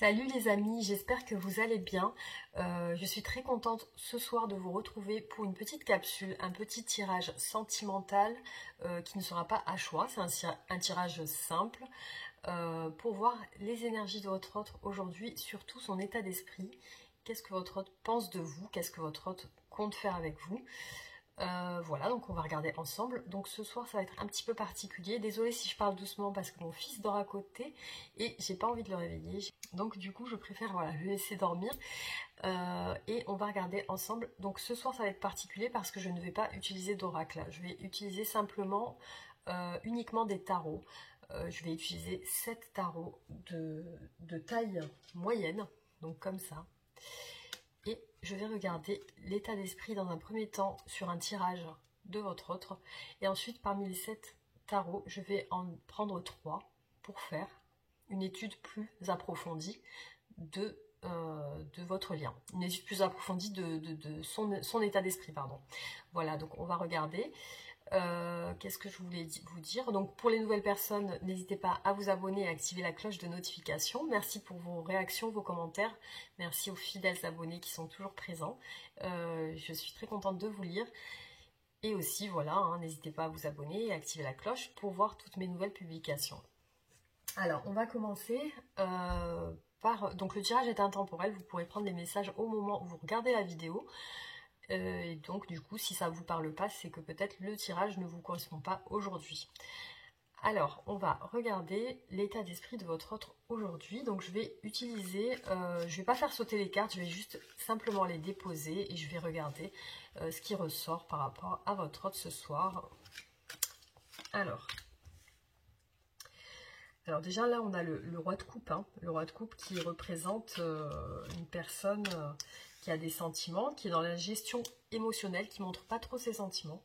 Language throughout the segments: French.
Salut les amis, j'espère que vous allez bien. Je suis très contente ce soir de vous retrouver pour une petite capsule, un petit tirage sentimental qui ne sera pas à choix. C'est un tirage simple pour voir les énergies de votre hôte aujourd'hui, surtout son état d'esprit. Qu'est-ce que votre hôte pense de vous? Qu'est-ce que votre hôte compte faire avec vous? Voilà, donc on va regarder ensemble. Donc ce soir ça va être un petit peu particulier. Désolée si je parle doucement parce que mon fils dort à côté et j'ai pas envie de le réveiller. Donc du coup je préfère le laisser dormir. Et on va regarder ensemble. Donc ce soir ça va être particulier parce que je ne vais pas utiliser d'oracle. Je vais utiliser simplement uniquement des tarots. Je vais utiliser 7 tarots de taille moyenne, donc comme ça. Et je vais regarder l'état d'esprit dans un premier temps sur un tirage de votre autre. Et ensuite, parmi les 7 tarots, je vais en prendre 3 pour faire une étude plus approfondie de votre lien. Une étude plus approfondie de son état d'esprit, pardon. Voilà, donc on va regarder. Qu'est-ce que je voulais vous dire? Donc pour les nouvelles personnes, n'hésitez pas à vous abonner et à activer la cloche de notification. Merci pour vos réactions, vos commentaires. Merci aux fidèles abonnés qui sont toujours présents. Je suis très contente de vous lire. Et aussi, voilà, n'hésitez pas à vous abonner et à activer la cloche pour voir toutes mes nouvelles publications. Alors, on va commencer par... Donc le tirage est intemporel, vous pourrez prendre les messages au moment où vous regardez la vidéo. Et donc du coup si ça ne vous parle pas, c'est que peut-être le tirage ne vous correspond pas aujourd'hui. Alors on va regarder l'état d'esprit de votre autre aujourd'hui. Donc je vais utiliser, je vais pas faire sauter les cartes, je vais juste simplement les déposer et je vais regarder ce qui ressort par rapport à votre autre ce soir. Alors déjà là on a le roi de coupe, le roi de coupe qui représente une personne qui a des sentiments, qui est dans la gestion émotionnelle, qui ne montre pas trop ses sentiments.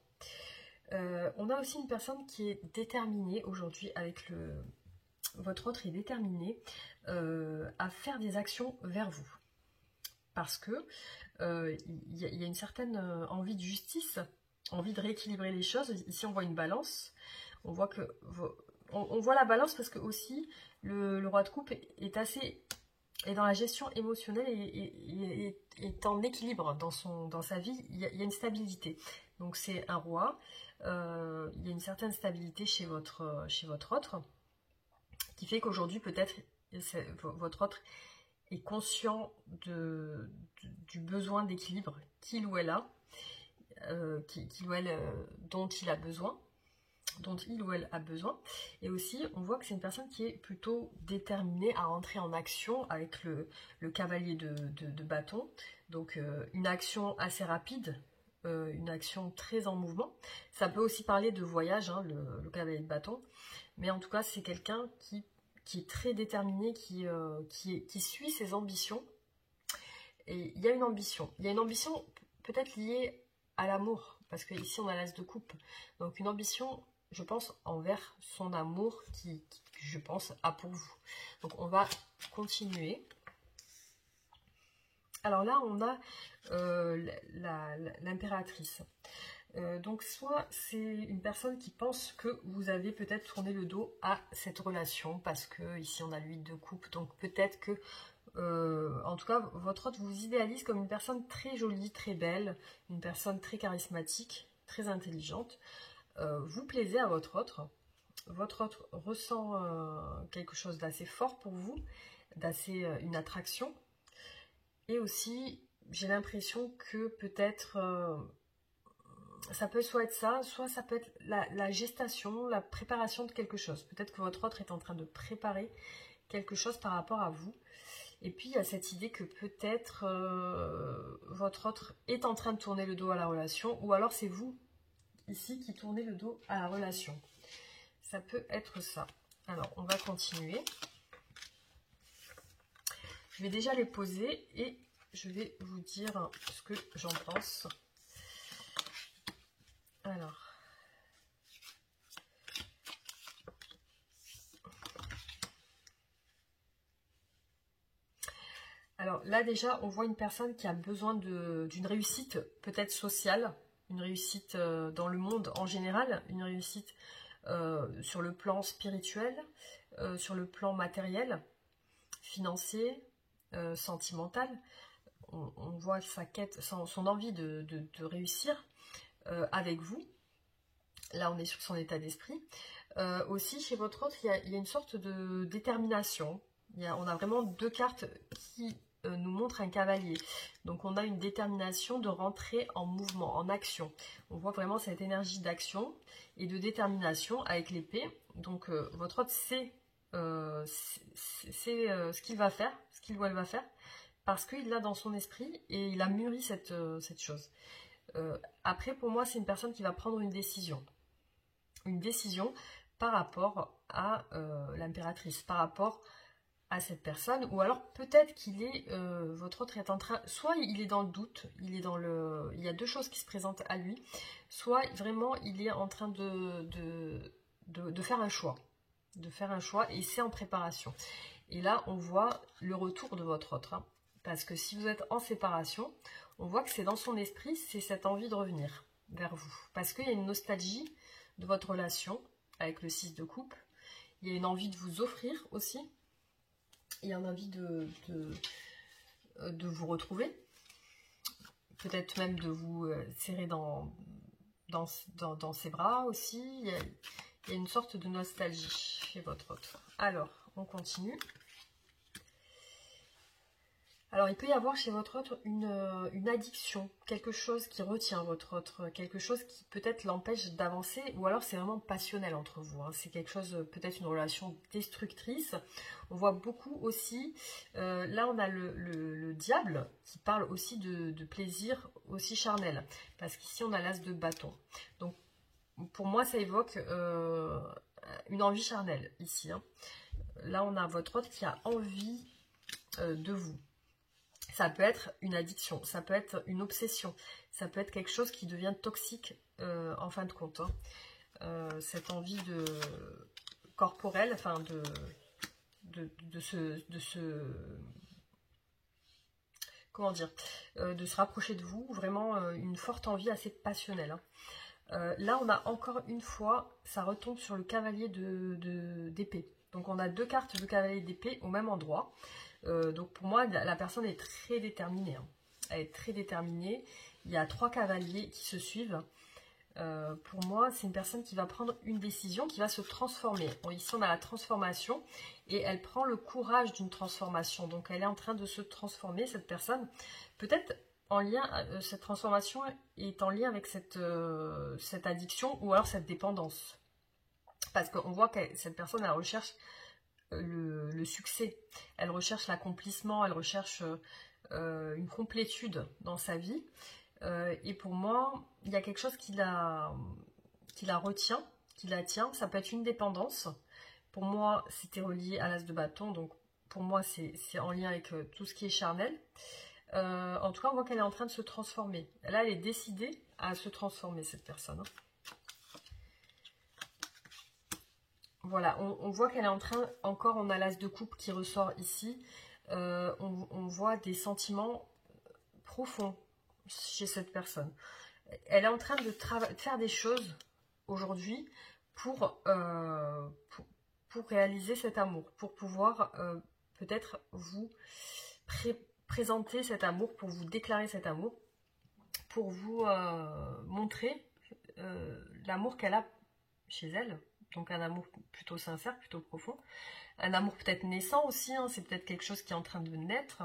On a aussi une personne qui est déterminée aujourd'hui avec votre autre est déterminé à faire des actions vers vous. Parce que il y a une certaine envie de justice, envie de rééquilibrer les choses. Ici on voit une balance, on voit que on voit la balance parce que aussi le roi de coupe est dans la gestion émotionnelle et est en équilibre dans sa vie. Il y a une stabilité. Donc c'est un roi. Il y a une certaine stabilité chez votre autre qui fait qu'aujourd'hui peut-être votre autre est conscient du besoin d'équilibre qu'il ou elle a, dont il ou elle a besoin. Et aussi on voit que c'est une personne qui est plutôt déterminée à rentrer en action avec le cavalier de bâton, donc une action assez rapide, une action très en mouvement. Ça peut aussi parler de voyage, le cavalier de bâton, mais en tout cas c'est quelqu'un qui est très déterminé, qui suit ses ambitions. Et il y a une ambition peut-être liée à l'amour, parce que ici on a l'as de coupe, donc une ambition, je pense, envers son amour qui, je pense, a pour vous. Donc on va continuer. Alors là on a l'impératrice. Donc soit c'est une personne qui pense que vous avez peut-être tourné le dos à cette relation, parce que ici on a l'huile de coupe, donc peut-être que en tout cas votre autre vous idéalise comme une personne très jolie, très belle, une personne très charismatique, très intelligente. Vous plaisez à votre autre ressent quelque chose d'assez fort pour vous, une attraction. Et aussi j'ai l'impression que peut-être ça peut soit être ça, soit ça peut être la gestation, la préparation de quelque chose. Peut-être que votre autre est en train de préparer quelque chose par rapport à vous. Et puis il y a cette idée que peut-être votre autre est en train de tourner le dos à la relation, ou alors c'est vous ici qui tournez le dos à la relation. Ça peut être ça. Alors on va continuer. Je vais déjà les poser et je vais vous dire ce que j'en pense. Alors là déjà on voit une personne qui a besoin d'une réussite peut-être sociale, une réussite dans le monde en général, une réussite sur le plan spirituel, sur le plan matériel, financier, sentimental. On voit sa quête, son envie de réussir avec vous. Là, on est sur son état d'esprit. Aussi, chez votre autre, il y a une sorte de détermination. On a vraiment deux cartes qui nous montrent un cavalier. Donc, on a une détermination de rentrer en mouvement, en action. On voit vraiment cette énergie d'action et de détermination avec l'épée. Donc, votre autre sait ce qu'il va faire, ce qu'il ou elle va faire, parce qu'il l'a dans son esprit et il a mûri cette chose. Après, pour moi, c'est une personne qui va prendre une décision. Une décision par rapport à l'impératrice, par rapport à cette personne, ou alors peut-être qu'il est, votre autre est en train, soit il est dans le doute, il y a deux choses qui se présentent à lui, soit vraiment il est en train de faire un choix, et c'est en préparation. Et là, on voit le retour de votre autre, hein, parce que si vous êtes en séparation, on voit que c'est dans son esprit, c'est cette envie de revenir vers vous, parce qu'il y a une nostalgie de votre relation avec le 6 de coupe, il y a une envie de vous offrir aussi, il y a une envie de vous retrouver, peut-être même de vous serrer dans ses bras aussi, il y a une sorte de nostalgie chez votre autre. Alors, on continue. Alors, il peut y avoir chez votre autre une addiction, quelque chose qui retient votre autre, quelque chose qui peut-être l'empêche d'avancer, ou alors c'est vraiment passionnel entre vous, hein. C'est quelque chose, peut-être une relation destructrice. On voit beaucoup aussi, là on a le diable qui parle aussi de plaisir aussi charnel, parce qu'ici on a l'as de bâton. Donc, pour moi, ça évoque une envie charnelle, ici, hein. Là, on a votre autre qui a envie de vous. Ça peut être une addiction, ça peut être une obsession, ça peut être quelque chose qui devient toxique en fin de compte, hein. Cette envie corporelle, enfin comment dire, de se rapprocher de vous, vraiment une forte envie assez passionnelle, hein. Là, on a encore une fois, ça retombe sur le cavalier d'épée. Donc, on a deux cartes de cavalier d'épée au même endroit. Donc, pour moi, la personne est très déterminée, hein. Elle est très déterminée. Il y a trois cavaliers qui se suivent. Pour moi, c'est une personne qui va prendre une décision, qui va se transformer. Bon, ici, on a la transformation et elle prend le courage d'une transformation. Donc, elle est en train de se transformer, cette personne. Peut-être en lien, cette transformation est en lien avec cette addiction ou alors cette dépendance. Parce qu'on voit que cette personne, elle recherche le succès, elle recherche l'accomplissement, elle recherche une complétude dans sa vie. Et pour moi, il y a quelque chose qui la retient, qui la tient. Ça peut être une dépendance. Pour moi, c'était relié à l'as de bâton, donc pour moi, c'est en lien avec tout ce qui est charnel. En tout cas, on voit qu'elle est en train de se transformer. Là, elle est décidée à se transformer, cette personne, hein. Voilà, on voit qu'elle est en train, encore on a l'as de coupe qui ressort ici, on voit des sentiments profonds chez cette personne. Elle est en train de faire des choses aujourd'hui pour réaliser cet amour, pour pouvoir peut-être vous présenter cet amour, pour vous déclarer cet amour, pour vous montrer l'amour qu'elle a chez elle. Donc un amour plutôt sincère, plutôt profond. Un amour peut-être naissant aussi, hein, c'est peut-être quelque chose qui est en train de naître.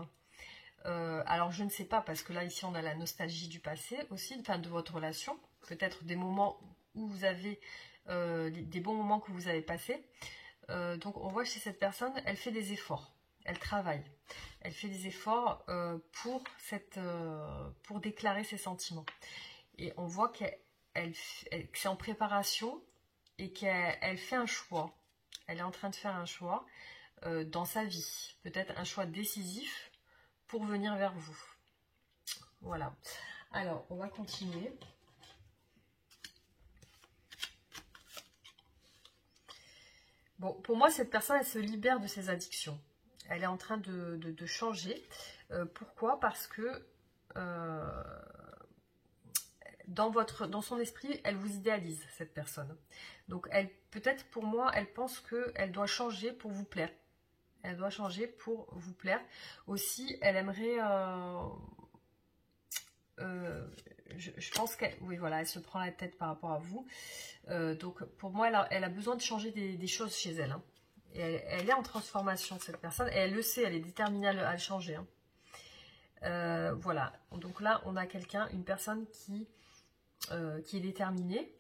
Alors je ne sais pas, parce que là ici on a la nostalgie du passé aussi, enfin de votre relation. Peut-être des moments où vous avez, des bons moments que vous avez passés. Donc on voit chez cette personne, elle fait des efforts, elle travaille. Elle fait des efforts pour déclarer ses sentiments. Et on voit que c'est en préparation, et qu'elle fait un choix. Elle est en train de faire un choix dans sa vie. Peut-être un choix décisif pour venir vers vous. Voilà. Alors, on va continuer. Bon, pour moi, cette personne, elle se libère de ses addictions. Elle est en train de changer. Pourquoi? Parce que dans son esprit, elle vous idéalise, cette personne. Donc, peut-être pour moi, elle pense qu'elle doit changer pour vous plaire. Elle doit changer pour vous plaire. Aussi, elle aimerait... je pense qu'elle... Oui, voilà, elle se prend la tête par rapport à vous. Donc, pour moi, elle a besoin de changer des choses chez elle. Hein. Et elle est en transformation, cette personne. Et elle le sait, elle est déterminée à le changer. Hein. Voilà. Donc là, on a quelqu'un, une personne qui est déterminée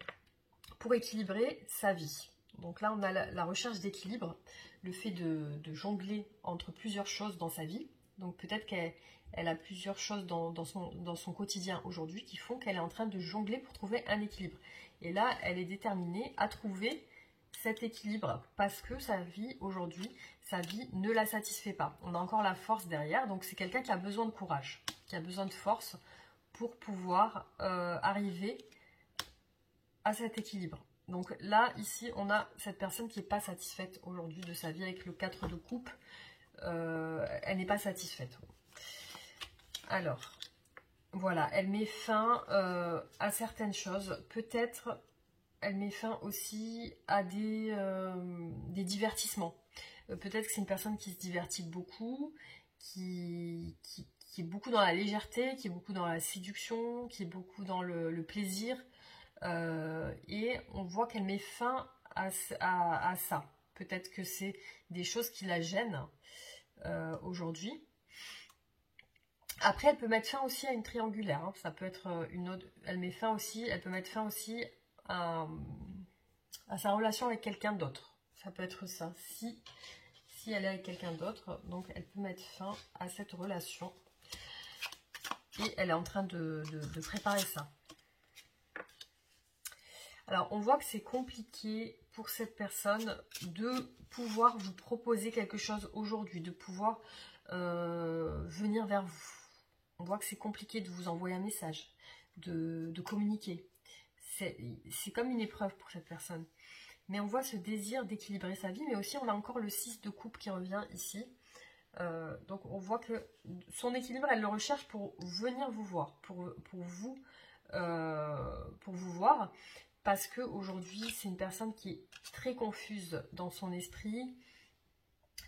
pour équilibrer sa vie. Donc là, on a la recherche d'équilibre, le fait de jongler entre plusieurs choses dans sa vie. Donc peut-être qu'elle a plusieurs choses dans son quotidien aujourd'hui qui font qu'elle est en train de jongler pour trouver un équilibre. Et là, elle est déterminée à trouver cet équilibre parce que sa vie aujourd'hui, sa vie ne la satisfait pas. On a encore la force derrière, donc c'est quelqu'un qui a besoin de courage, qui a besoin de force pour pouvoir arriver à cet équilibre. Donc là, ici, on a cette personne qui n'est pas satisfaite aujourd'hui de sa vie avec le 4 de coupe. Elle n'est pas satisfaite. Alors, voilà, elle met fin à certaines choses. Peut-être, elle met fin aussi à des divertissements. Peut-être que c'est une personne qui se divertit beaucoup, qui est beaucoup dans la légèreté, qui est beaucoup dans la séduction, qui est beaucoup dans le plaisir. Et on voit qu'elle met fin à ça. Peut-être que c'est des choses qui la gênent aujourd'hui. Après, elle peut mettre fin aussi à une triangulaire. Hein. Ça peut être une autre. Elle met fin aussi. Elle peut mettre fin aussi à sa relation avec quelqu'un d'autre. Ça peut être ça. Si elle est avec quelqu'un d'autre, donc elle peut mettre fin à cette relation. Et elle est en train de préparer ça. Alors, on voit que c'est compliqué pour cette personne de pouvoir vous proposer quelque chose aujourd'hui, de pouvoir venir vers vous. On voit que c'est compliqué de vous envoyer un message, de communiquer. C'est comme une épreuve pour cette personne. Mais on voit ce désir d'équilibrer sa vie, mais aussi on a encore le 6 de coupe qui revient ici. Donc on voit que son équilibre, elle le recherche pour venir vous voir, pour vous voir. Parce qu'aujourd'hui, c'est une personne qui est très confuse dans son esprit,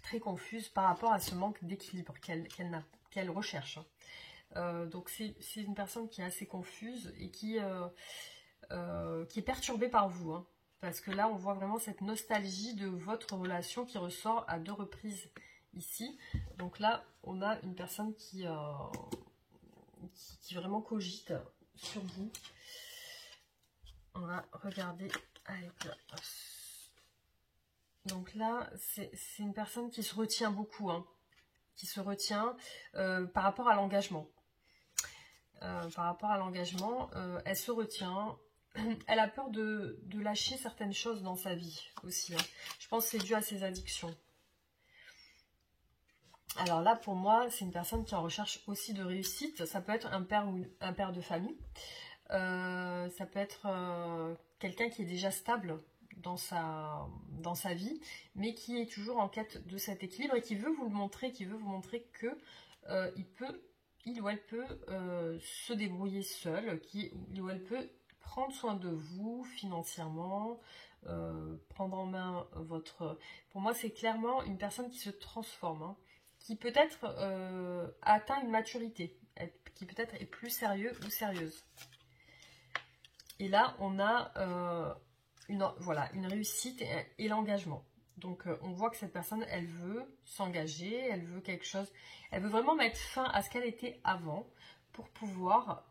très confuse par rapport à ce manque d'équilibre qu'elle recherche. Donc c'est une personne qui est assez confuse et qui est perturbée par vous. Hein, parce que là, on voit vraiment cette nostalgie de votre relation qui ressort à 2 reprises ici. Donc là, on a une personne qui vraiment cogite sur vous. On va regarder avec la... Donc là, c'est une personne qui se retient beaucoup, hein, qui se retient par rapport à l'engagement. Par rapport à l'engagement, elle se retient. Elle a peur de lâcher certaines choses dans sa vie aussi. Hein. Je pense que c'est dû à ses addictions. Alors là, pour moi, c'est une personne qui en recherche aussi de réussite. Ça peut être un père ou un père de famille. Ça peut être quelqu'un qui est déjà stable dans sa vie, mais qui est toujours en quête de cet équilibre et qui veut vous le montrer, que il ou elle peut se débrouiller seul, il ou elle peut prendre soin de vous financièrement, prendre en main votre... Pour moi, c'est clairement une personne qui se transforme, hein, qui peut-être atteint une maturité, qui peut-être est plus sérieux ou sérieuse. Et là, on a une réussite et l'engagement. Donc, on voit que cette personne, elle veut s'engager, elle veut quelque chose. Elle veut vraiment mettre fin à ce qu'elle était avant pour pouvoir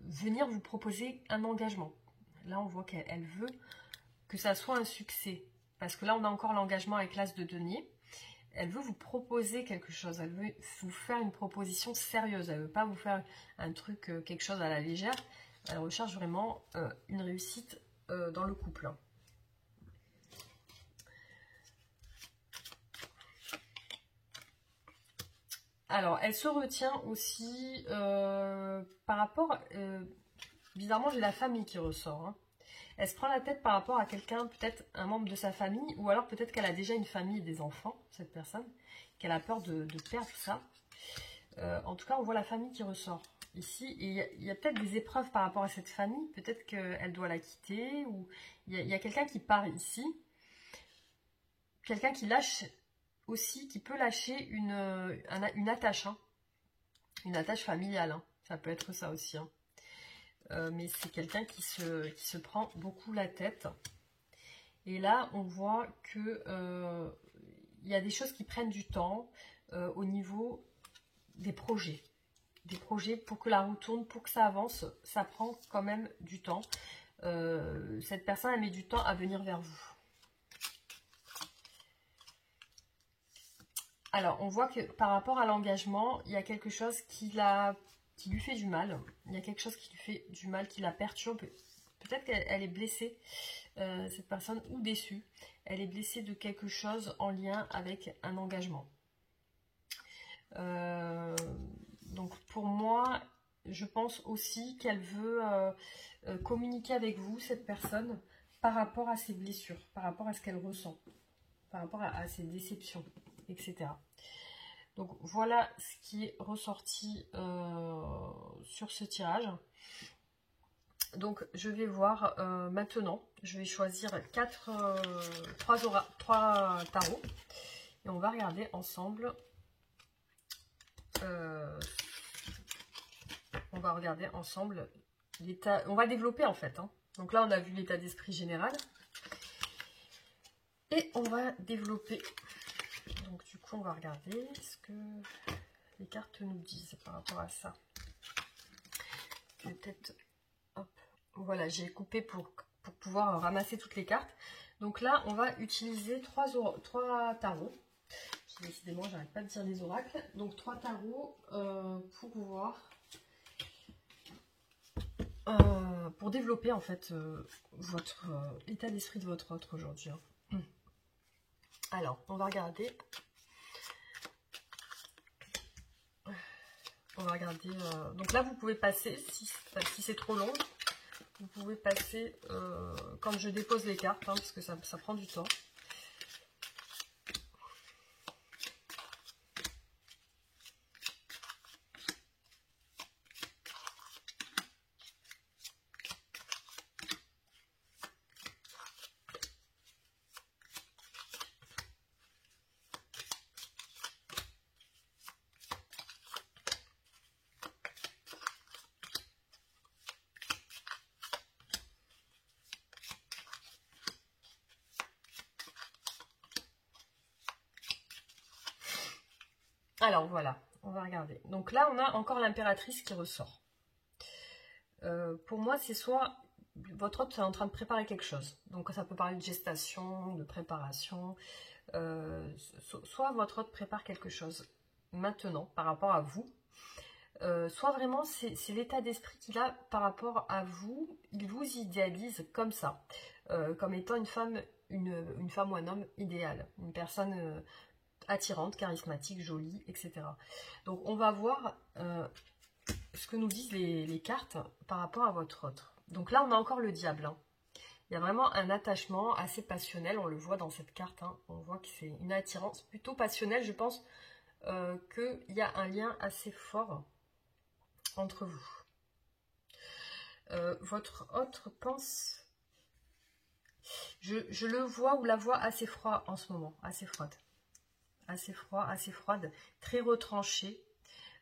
venir vous proposer un engagement. Là, on voit qu'elle veut que ça soit un succès. Parce que là, on a encore l'engagement avec l'as de denier. Elle veut vous proposer quelque chose. Elle veut vous faire une proposition sérieuse. Elle ne veut pas vous faire un truc, quelque chose à la légère. Elle recherche vraiment une réussite dans le couple. Alors, elle se retient aussi par rapport... bizarrement, j'ai la famille qui ressort. Hein. Elle se prend la tête par rapport à quelqu'un, peut-être un membre de sa famille, ou alors peut-être qu'elle a déjà une famille et des enfants, cette personne, qu'elle a peur de perdre ça. En tout cas, on voit la famille qui ressort ici. Et il y a peut-être des épreuves par rapport à cette famille. Peut-être qu'elle doit la quitter, ou il y a quelqu'un qui part ici. Quelqu'un qui lâche aussi qui peut lâcher une attache, hein, une attache familiale, hein. Ça peut être ça aussi, hein. Mais c'est quelqu'un qui se prend beaucoup la tête. Et là, on voit que il y a des choses qui prennent du temps au niveau des projets. Des projets pour que la roue tourne, pour que ça avance, ça prend quand même du temps. Cette personne, elle met du temps à venir vers vous. Alors, on voit que par rapport à l'engagement, il y a quelque chose qui lui fait du mal. Il y a quelque chose qui lui fait du mal, qui la perturbe. Peut-être qu'elle est blessée, cette personne, ou déçue. Elle est blessée de quelque chose en lien avec un engagement. Donc, pour moi, je pense aussi qu'elle veut communiquer avec vous, cette personne, par rapport à ses blessures, par rapport à ce qu'elle ressent, par rapport à ses déceptions, etc. Donc voilà ce qui est ressorti sur ce tirage. Donc je vais voir maintenant, je vais choisir 3 tarots et on va regarder ensemble. On va regarder ensemble l'état, on va développer en fait, hein. Donc là on a vu l'état d'esprit général et on va développer. Donc du coup on va regarder ce que les cartes nous disent par rapport à ça. Peut-être, hop, voilà, j'ai coupé pour pouvoir ramasser toutes les cartes. Donc là on va utiliser 3 tarots. Décidément j'arrête pas de dire les oracles. Donc 3 tarots pour voir, pour développer en fait votre état d'esprit de votre autre aujourd'hui, hein. Alors, on va regarder. On va regarder. Donc là, vous pouvez passer, si c'est trop long, vous pouvez passer quand je dépose les cartes, hein, parce que ça prend du temps. Alors voilà, on va regarder. Donc là, on a encore l'impératrice qui ressort. Pour moi, c'est soit votre hôte est en train de préparer quelque chose. Donc ça peut parler de gestation, de préparation. Soit votre hôte prépare quelque chose maintenant par rapport à vous. Soit vraiment c'est l'état d'esprit qu'il a par rapport à vous. Il vous idéalise comme ça, comme étant une femme ou un homme idéal, une personne attirante, charismatique, jolie, etc. Donc on va voir ce que nous disent les cartes par rapport à votre autre. Donc là on a encore le diable, hein. Il y a vraiment un attachement assez passionnel, on le voit dans cette carte, hein. On voit que c'est une attirance plutôt passionnelle. Je pense qu'il y a un lien assez fort entre vous. Votre autre pense... Je le vois ou la vois assez froid en ce moment, assez froide. Assez froid, assez froide, très retranché,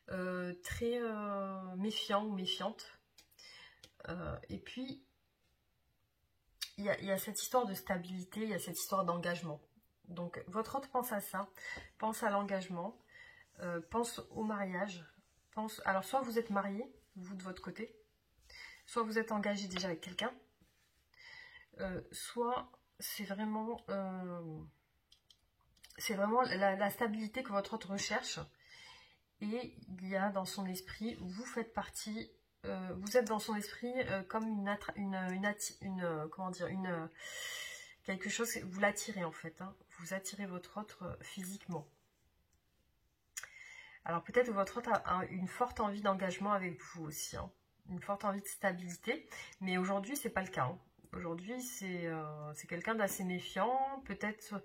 très méfiant ou méfiante. Et puis, il y a cette histoire de stabilité, il y a cette histoire d'engagement. Donc, votre autre pense à ça, pense à l'engagement, pense au mariage. Alors, soit vous êtes marié, vous de votre côté, soit vous êtes engagé déjà avec quelqu'un, soit c'est vraiment... c'est vraiment la stabilité que votre autre recherche. Et il y a dans son esprit, vous faites partie, vous êtes dans son esprit comme quelque chose, vous l'attirez en fait, hein, vous attirez votre autre physiquement. Alors peut-être que votre autre a une forte envie d'engagement avec vous aussi, hein, une forte envie de stabilité, mais aujourd'hui c'est pas le cas, hein. Aujourd'hui, c'est quelqu'un d'assez méfiant. Peut-être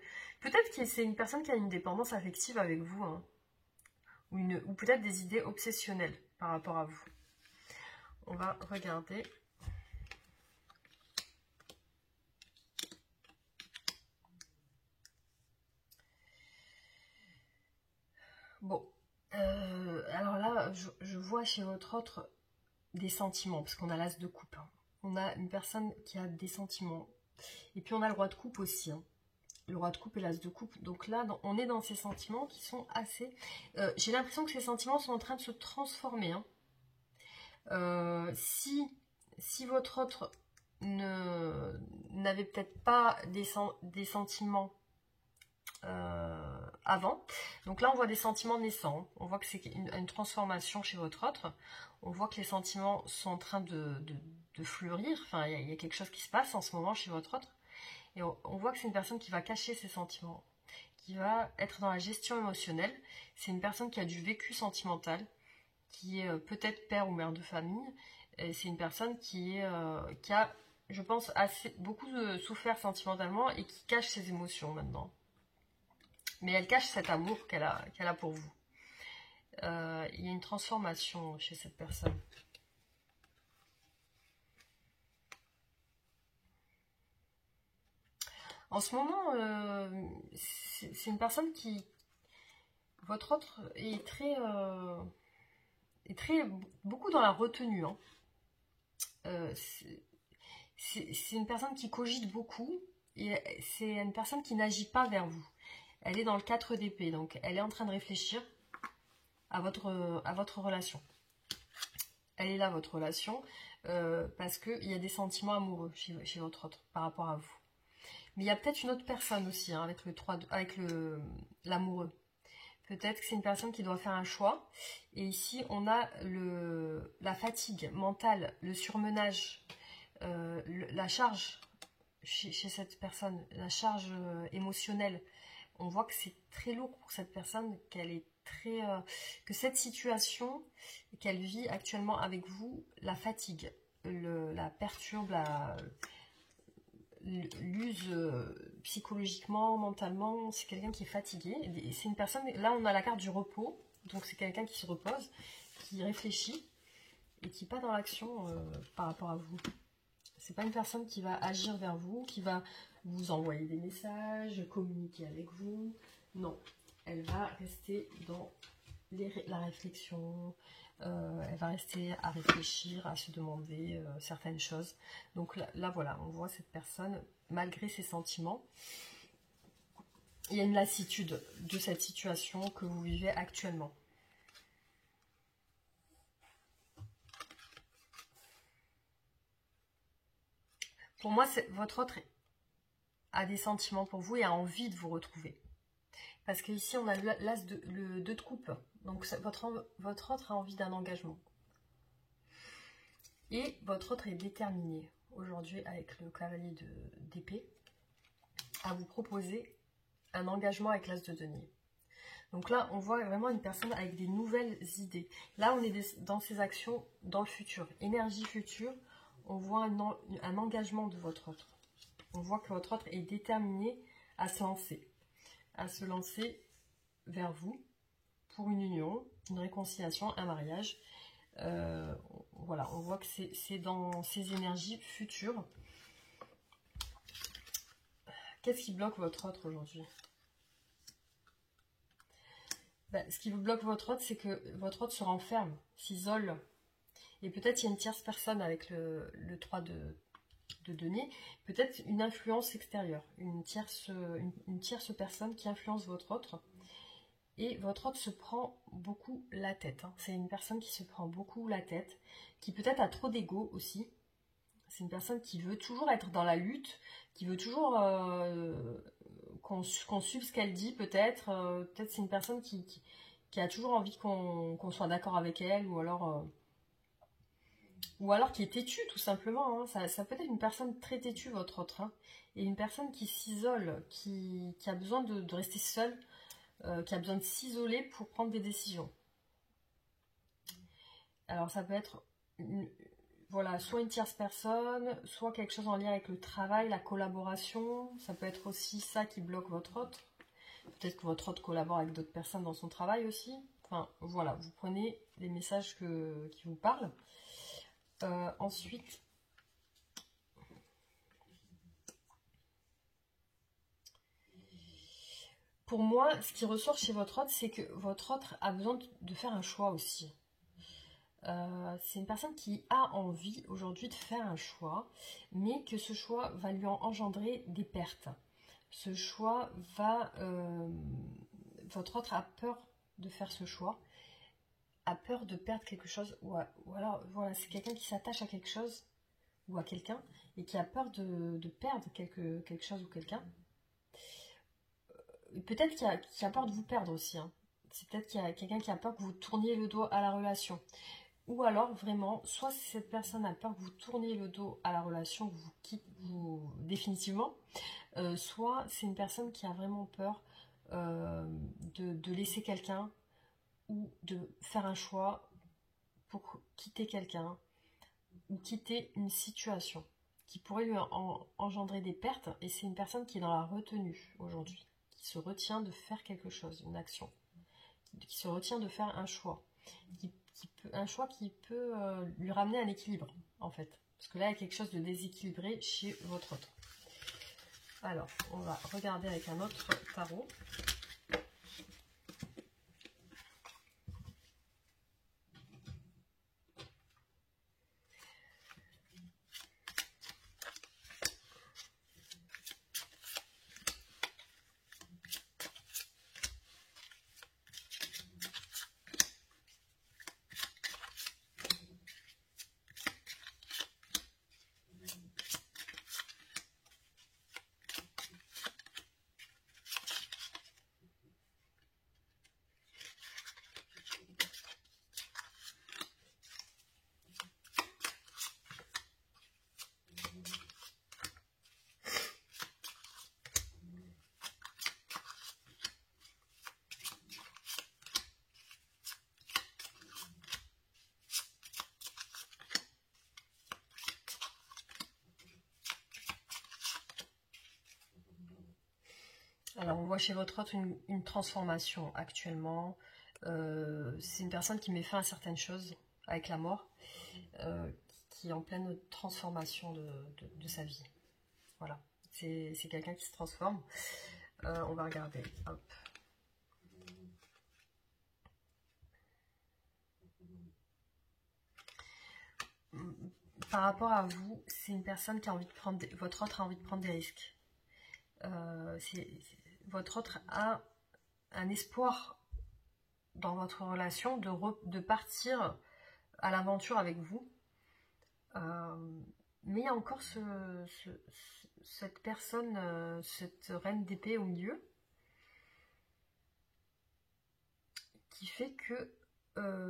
que c'est une personne qui a une dépendance affective avec vous, hein, ou peut-être des idées obsessionnelles par rapport à vous. On va regarder. je vois chez votre autre des sentiments, parce qu'on a l'as de coupe. Hein. On a une personne qui a des sentiments. Et puis on a le roi de coupe aussi. Hein. Le roi de coupe et l'as de coupe. Donc là, on est dans ces sentiments qui sont assez... J'ai l'impression que ces sentiments sont en train de se transformer. Hein. Si votre autre n'avait peut-être pas des sentiments avant, donc là on voit des sentiments naissants, on voit que c'est une transformation chez votre autre, on voit que les sentiments sont en train de fleurir, enfin il y a quelque chose qui se passe en ce moment chez votre autre, et on voit que c'est une personne qui va cacher ses sentiments, qui va être dans la gestion émotionnelle, c'est une personne qui a du vécu sentimental, qui est peut-être père ou mère de famille, c'est une personne qui a, je pense, beaucoup souffert sentimentalement et qui cache ses émotions maintenant. Mais elle cache cet amour qu'elle a pour vous. Il y a une transformation chez cette personne. En ce moment, c'est une personne qui... Votre autre est beaucoup dans la retenue. Hein. C'est une personne qui cogite beaucoup et c'est une personne qui n'agit pas vers vous. Elle est dans le 4 d'épée, donc elle est en train de réfléchir à votre relation. Elle est là, votre relation, parce qu'il y a des sentiments amoureux chez votre autre par rapport à vous. Mais il y a peut-être une autre personne aussi, hein, avec l'amoureux. Peut-être que c'est une personne qui doit faire un choix. Et ici, on a la fatigue mentale, le surmenage, la charge chez cette personne, la charge émotionnelle. On voit que c'est très lourd pour cette personne, que cette situation qu'elle vit actuellement avec vous la fatigue, la perturbe, l'use psychologiquement, mentalement. C'est quelqu'un qui est fatigué. C'est une personne, là on a la carte du repos, donc c'est quelqu'un qui se repose, qui réfléchit et qui n'est pas dans l'action par rapport à vous. C'est pas une personne qui va agir vers vous, qui va vous envoyer des messages, communiquer avec vous. Non, elle va rester dans la réflexion, elle va rester à réfléchir, à se demander certaines choses. Donc là, voilà, on voit cette personne, malgré ses sentiments, il y a une lassitude de cette situation que vous vivez actuellement. Pour moi, votre autre a des sentiments pour vous et a envie de vous retrouver. Parce qu'ici, on a le 2 de coupe. Donc, votre autre a envie d'un engagement. Et votre autre est déterminé, aujourd'hui, avec le cavalier d'épée, à vous proposer un engagement avec l'as de denier. Donc là, on voit vraiment une personne avec des nouvelles idées. Là, on est dans ses actions dans le futur. Énergie future, on voit un engagement de votre autre. On voit que votre autre est déterminé à se lancer vers vous pour une union, une réconciliation, un mariage. Voilà, on voit que c'est dans ces énergies futures. Qu'est-ce qui bloque votre autre aujourd'hui? Ce qui vous bloque votre autre, c'est que votre autre se renferme, s'isole. Et peut-être il y a une tierce personne avec le 3 de denier, peut-être une influence extérieure, une tierce personne qui influence votre autre. Et votre autre se prend beaucoup la tête. Hein. C'est une personne qui se prend beaucoup la tête, qui peut-être a trop d'ego aussi. C'est une personne qui veut toujours être dans la lutte, qui veut toujours qu'on suive ce qu'elle dit peut-être. Peut-être c'est une personne qui a toujours envie qu'on soit d'accord avec elle, ou alors qui est têtue tout simplement. Hein. Ça peut être une personne très têtue, votre autre. Hein. Et une personne qui s'isole, qui a besoin de rester seule, qui a besoin de s'isoler pour prendre des décisions. Alors ça peut être voilà, soit une tierce personne, soit quelque chose en lien avec le travail, la collaboration. Ça peut être aussi ça qui bloque votre autre. Peut-être que votre autre collabore avec d'autres personnes dans son travail aussi. Enfin, voilà, vous prenez les messages qui vous parlent. Ensuite, pour moi, ce qui ressort chez votre autre, c'est que votre autre a besoin de faire un choix aussi. C'est une personne qui a envie aujourd'hui de faire un choix, mais que ce choix va lui engendrer des pertes. Ce choix va... votre autre a peur de faire ce choix, a peur de perdre quelque chose, ou alors voilà, c'est quelqu'un qui s'attache à quelque chose ou à quelqu'un et qui a peur de perdre quelque chose ou quelqu'un. Peut-être qu'il a peur de vous perdre aussi, hein. C'est peut-être qu'il y a quelqu'un qui a peur que vous tourniez le dos à la relation. Ou alors vraiment, soit cette personne a peur que vous tourniez le dos à la relation, que vous quittez définitivement, soit c'est une personne qui a vraiment peur de laisser quelqu'un ou de faire un choix pour quitter quelqu'un ou quitter une situation qui pourrait lui engendrer des pertes. Et c'est une personne qui est dans la retenue aujourd'hui, qui se retient de faire quelque chose, une action, qui se retient de faire un choix, un choix qui peut lui ramener un équilibre en fait. Parce que là, il y a quelque chose de déséquilibré chez votre autre. Alors, on va regarder avec un autre tarot. Alors, on voit chez votre autre une transformation actuellement. C'est une personne qui met fin à certaines choses avec la mort, qui est en pleine transformation de sa vie. Voilà, c'est quelqu'un qui se transforme. On va regarder. Hop. Par rapport à vous, c'est une personne qui a envie de prendre... Votre autre a envie de prendre des risques. Votre autre a un espoir dans votre relation de partir à l'aventure avec vous. Mais il y a encore cette personne, cette reine d'épée au milieu, qui fait que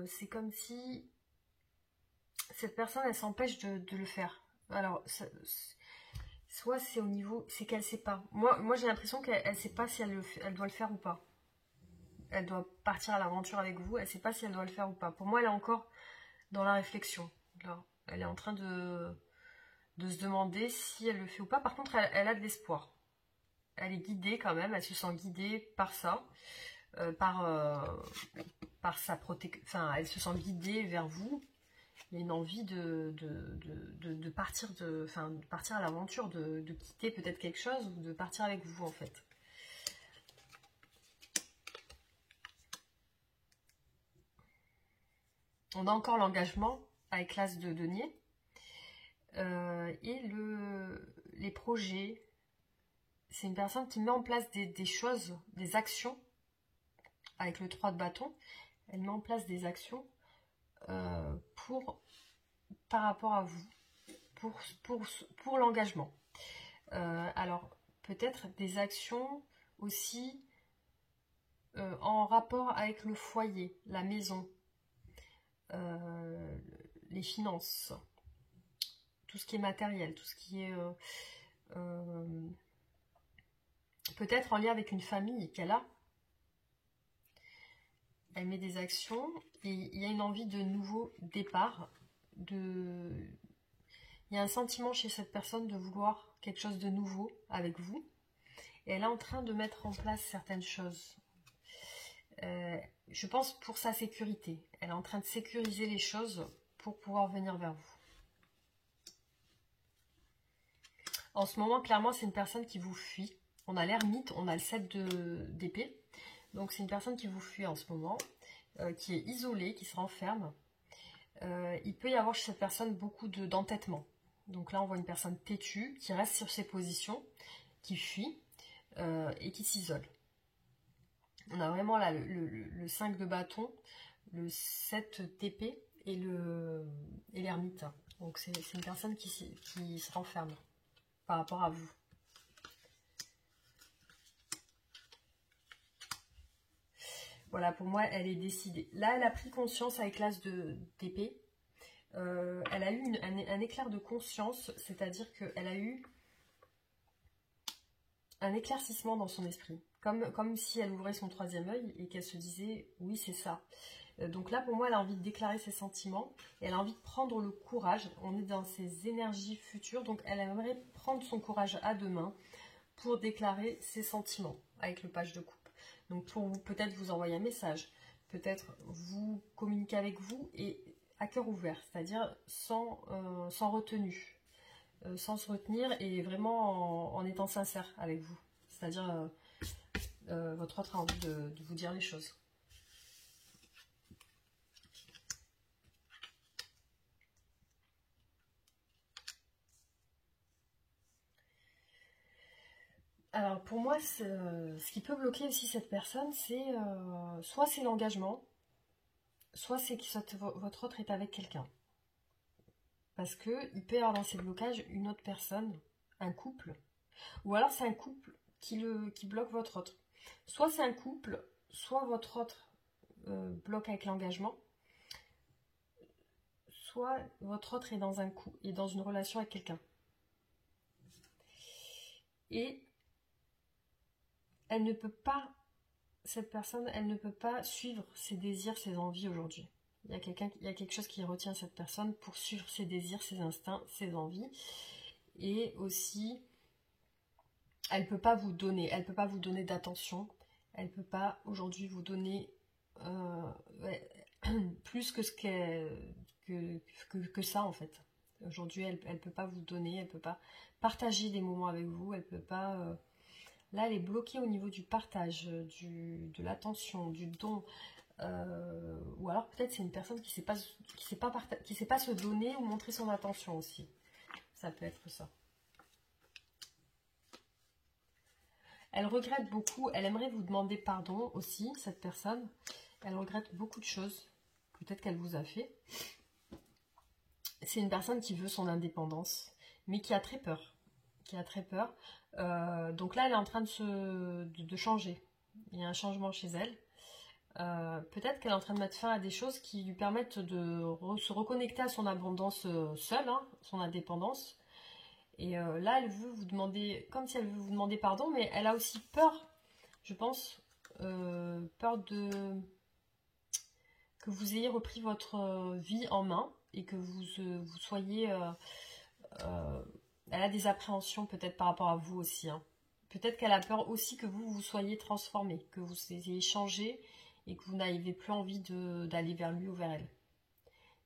c'est comme si cette personne, elle s'empêche de le faire. Alors, soit c'est au niveau, c'est qu'elle sait pas. Moi j'ai l'impression qu'elle sait pas si elle doit le faire ou pas. Elle doit partir à l'aventure avec vous, elle sait pas si elle doit le faire ou pas. Pour moi, elle est encore dans la réflexion. Là, elle est en train de se demander si elle le fait ou pas. Par contre, elle a de l'espoir. Elle est guidée quand même, elle se sent guidée par ça, par sa protection. Enfin, elle se sent guidée vers vous. Il y a une envie de partir, de partir à l'aventure, de quitter peut-être quelque chose ou de partir avec vous en fait. On a encore l'engagement avec l'as de denier et les projets. C'est une personne qui met en place des choses, des actions avec le 3 de bâton. Elle met en place des actions par rapport à vous, pour l'engagement. Alors, peut-être des actions aussi en rapport avec le foyer, la maison, les finances, tout ce qui est matériel, tout ce qui est peut-être en lien avec une famille qu'elle a. Elle met des actions et il y a une envie de nouveau départ. Il y a un sentiment chez cette personne de vouloir quelque chose de nouveau avec vous. Et elle est en train de mettre en place certaines choses. Je pense pour sa sécurité. Elle est en train de sécuriser les choses pour pouvoir venir vers vous. En ce moment, clairement, c'est une personne qui vous fuit. On a l'ermite, on a le 7 d'épée. Donc, c'est une personne qui vous fuit en ce moment, qui est isolée, qui se renferme. Il peut y avoir chez cette personne beaucoup d'entêtement. Donc là, on voit une personne têtue qui reste sur ses positions, qui fuit et qui s'isole. On a vraiment là le 5 de bâton, le 7 d'épée et l'ermite. Donc c'est une personne qui se renferme par rapport à vous. Voilà, pour moi, elle est décidée. Là, elle a pris conscience avec l'as d'épée. Elle a eu un éclair de conscience, c'est-à-dire qu'elle a eu un éclaircissement dans son esprit. Comme si elle ouvrait son troisième œil et qu'elle se disait « oui, c'est ça ». Donc là, pour moi, elle a envie de déclarer ses sentiments. Et elle a envie de prendre le courage. On est dans ses énergies futures. Donc, elle aimerait prendre son courage à deux mains pour déclarer ses sentiments avec le page de coupe. Donc, pour vous, peut-être vous envoyer un message. Peut-être vous communiquer avec vous et à cœur ouvert. C'est-à-dire sans retenue. Sans se retenir et vraiment en étant sincère avec vous. C'est-à-dire, votre autre a envie de vous dire les choses. Alors pour moi, ce qui peut bloquer aussi cette personne, c'est soit c'est l'engagement, soit c'est que votre autre est avec quelqu'un. Parce qu'il peut y avoir dans ces blocages une autre personne, un couple, ou alors c'est un couple qui bloque votre autre. Soit c'est un couple, soit votre autre bloque avec l'engagement, soit votre autre est dans une relation avec quelqu'un. Et elle ne peut pas, cette personne, elle ne peut pas suivre ses désirs, ses envies aujourd'hui. Il y a quelque chose qui retient cette personne pour suivre ses désirs, ses instincts, ses envies. Et aussi, elle ne peut pas vous donner d'attention. Elle ne peut pas aujourd'hui vous donner plus que que ça en fait. Aujourd'hui, elle ne peut pas vous donner, elle ne peut pas partager des moments avec vous, elle ne peut pas... Là, elle est bloquée au niveau du partage, de l'attention, du don. Ou alors peut-être c'est une personne qui ne sait pas se donner ou montrer son attention aussi. Ça peut être ça. Elle regrette beaucoup. Elle aimerait vous demander pardon aussi, cette personne. Elle regrette beaucoup de choses. Peut-être qu'elle vous a fait. C'est une personne qui veut son indépendance, mais qui a très peur. Donc là, elle est en train de changer. Il y a un changement chez elle. Peut-être qu'elle est en train de mettre fin à des choses qui lui permettent de se reconnecter à son abondance seule, hein, son indépendance. Et là, elle veut vous demander, comme si elle veut vous demander pardon, mais elle a aussi peur, je pense, peur que vous ayez repris votre vie en main et que vous soyez... elle a des appréhensions peut-être par rapport à vous aussi. Hein. Peut-être qu'elle a peur aussi que vous soyez transformé, que vous ayez changé et que vous n'avez plus envie d'aller vers lui ou vers elle.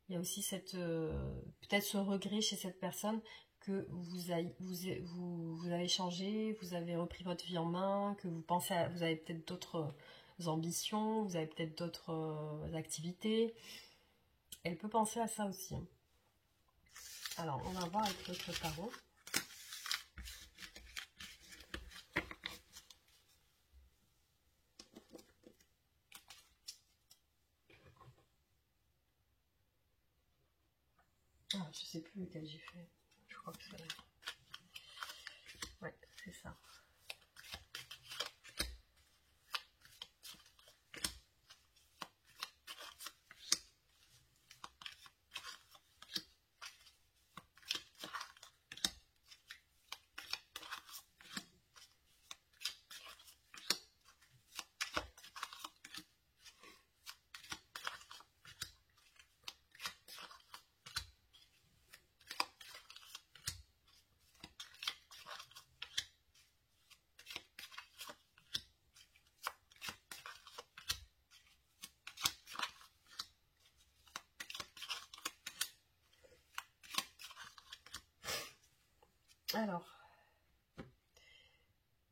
Il y a aussi peut-être ce regret chez cette personne que vous avez changé, vous avez repris votre vie en main, que vous avez peut-être d'autres ambitions, vous avez peut-être d'autres activités. Elle peut penser à ça aussi. Hein. Alors, on va voir avec l'autre tarot. Ah, je sais plus lequel j'ai fait. Je crois que c'est... Ouais, c'est ça. Alors,